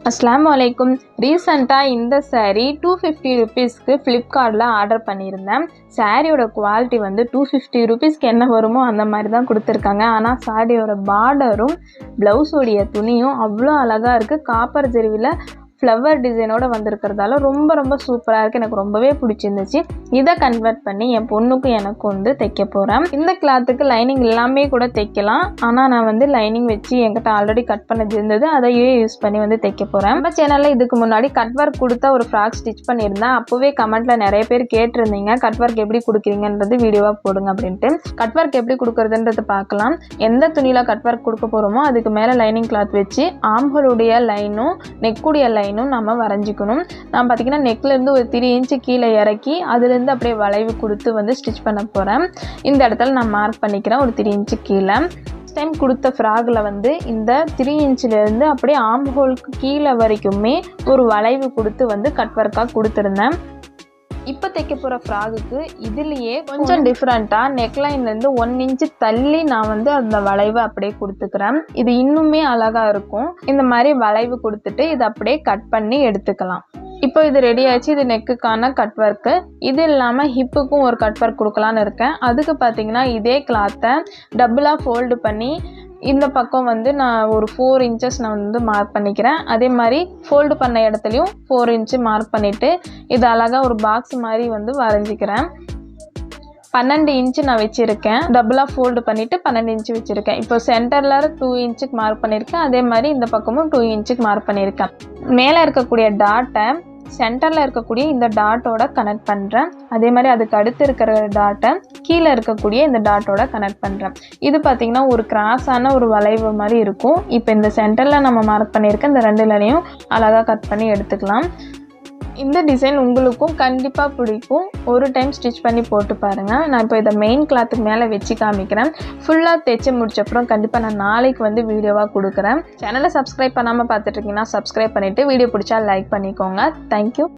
அஸ்ஸலாமுஅலைக்கும். ரீசெண்டாக இந்த சாரீ 250 ருபீஸ்க்கு ஃப்ளிப்கார்ட்டில் ஆர்டர் பண்ணியிருந்தேன். சாரியோட குவாலிட்டி வந்து 250 ருபீஸ்க்கு என்ன வருமோ அந்த மாதிரி தான் கொடுத்துருக்காங்க. ஆனால் சாரியோட பார்டரும் ப்ளவுஸோடைய துணியும் அவ்வளோ அழகாக இருக்குது. காப்பர் ஜெரிவில் ஃப்ளவர் டிசைனோடு வந்திருக்கிறதால ரொம்ப சூப்பராக இருக்குது. எனக்கு ரொம்பவே பிடிச்சிருந்துச்சு. இதை கன்வெர்ட் பண்ணி என் பொண்ணுக்கும் எனக்கும் வந்து தைக்க போகிறேன். இந்த கிளாத்துக்கு லைனிங் எல்லாமே கூட தைக்கலாம். ஆனால் நான் வந்து லைனிங் வச்சு என்கிட்ட ஆல்ரெடி கட் பண்ணது இருந்தது, அதையே யூஸ் பண்ணி வந்து தைக்க போகிறேன். நம்ம சேனலில் இதுக்கு முன்னாடி கட் ஒர்க் கொடுத்தா ஒரு ஃப்ராக் ஸ்டிச் பண்ணியிருந்தேன். அப்போவே கமெண்ட்டில் நிறைய பேர் கேட்டிருந்தீங்க கட் ஒர்க் எப்படி கொடுக்குறீங்கன்றது வீடியோவாக போடுங்க அப்படின்ட்டு. கட் ஒர்க் எப்படி கொடுக்குறதுன்றது பார்க்கலாம். எந்த துணியில் கட் ஒர்க் கொடுக்க போகிறோமோ அதுக்கு மேலே லைனிங் கிளாத் வச்சு ஆம்ஹோலுடைய லைனும் நெக்குடைய லைனும் நம்ம வரைஞ்சிக்கணும். நான் பார்த்தீங்கன்னா நெக்லேருந்து ஒரு 3 இன்ச்சு கீழே இறக்கி அதுலேருந்து அப்படியே வளைவு கொடுத்து வந்து ஸ்டிச் பண்ண போகிறேன். இந்த இடத்துல நான் மார்க் பண்ணிக்கிறேன் ஒரு 3 இன்ச்சு கீழே. டைம் கொடுத்த ஃப்ராகில் வந்து இந்த 3 இன்ச்சிலேருந்து அப்படியே ஆம்ஹோலுக்கு கீழே வரைக்குமே ஒரு வளைவு கொடுத்து வந்து கட் ஒர்க்காக கொடுத்துருந்தேன். இப்போ தைக்க போகிற ஃப்ராகுக்கு இதுலேயே கொஞ்சம் டிஃப்ரெண்ட்டாக நெக்லைன்லேருந்து 1 இன்ச்சு தள்ளி நான் வந்து அந்த வளைவை அப்படியே கொடுத்துக்கிறேன். இது இன்னுமே அழகாக இருக்கும். இந்த மாதிரி வளைவு கொடுத்துட்டு இதை அப்படியே கட் பண்ணி எடுத்துக்கலாம். இப்போ இது ரெடி ஆச்சு. இது நெக்குக்கான கட் ஒர்க்கு. இது இல்லாமல் ஹிப்புக்கும் ஒரு கட் ஒர்க் கொடுக்கலான்னு இருக்கேன். அதுக்கு பார்த்தீங்கன்னா இதே கிளாத்தை டபுளாக ஃபோல்டு பண்ணி இந்த பக்கம் வந்து நான் ஒரு 4 இன்ச்சஸ் நான் வந்து மார்க் பண்ணிக்கிறேன். அதே மாதிரி ஃபோல்டு பண்ண இடத்துலையும் 4 இன்ச்சு மார்க் பண்ணிவிட்டு இது அழகாக ஒரு பாக்ஸ் மாதிரி வந்து வரைஞ்சிக்கிறேன். 12 இன்ச்சு நான் வச்சுருக்கேன். டபுளாக ஃபோல்டு பண்ணிவிட்டு 12 இன்ச்சு வச்சுருக்கேன். இப்போ சென்டரில் 2 இன்ச்சுக்கு மார்க் பண்ணியிருக்கேன். அதே மாதிரி இந்த பக்கமும் 2 இன்ச்சுக்கு மார்க் பண்ணியிருக்கேன். மேலே இருக்கக்கூடிய டாட்டை சென்டரில் இருக்கக்கூடிய இந்த டாட்டோட கனெக்ட் பண்ணுறேன். அதே மாதிரி அதுக்கு அடுத்து இருக்கிற டாட்டை கீழே இருக்கக்கூடிய இந்த டாட்டோட கனெக்ட் பண்ணுறேன். இது பார்த்திங்கன்னா ஒரு கிராஸான ஒரு வளைவு மாதிரி இருக்கும். இப்போ இந்த சென்டரில் நம்ம மார்க் பண்ணியிருக்க இந்த 2 லைனையும் அழகாக கட் பண்ணி எடுத்துக்கலாம். இந்த டிசைன் உங்களுக்கும் கண்டிப்பாக பிடிக்கும். ஒரு டைம் ஸ்டிச் பண்ணி போட்டு பாருங்கள். நான் இப்போ இதை மெயின் கிளாத்துக்கு மேலே வச்சு காமிக்கிறேன். ஃபுல்லாக தைச்சி முடிச்சப்பறம் கண்டிப்பாக நான் நாளைக்கு வந்து வீடியோவாக கொடுக்குறேன். சேனலை சப்ஸ்கிரைப் பண்ணாமல் பார்த்துட்ருக்கீங்கன்னா சப்ஸ்கிரைப் பண்ணிவிட்டு வீடியோ பிடிச்சா லைக் பண்ணிக்கோங்க. தேங்க்யூ.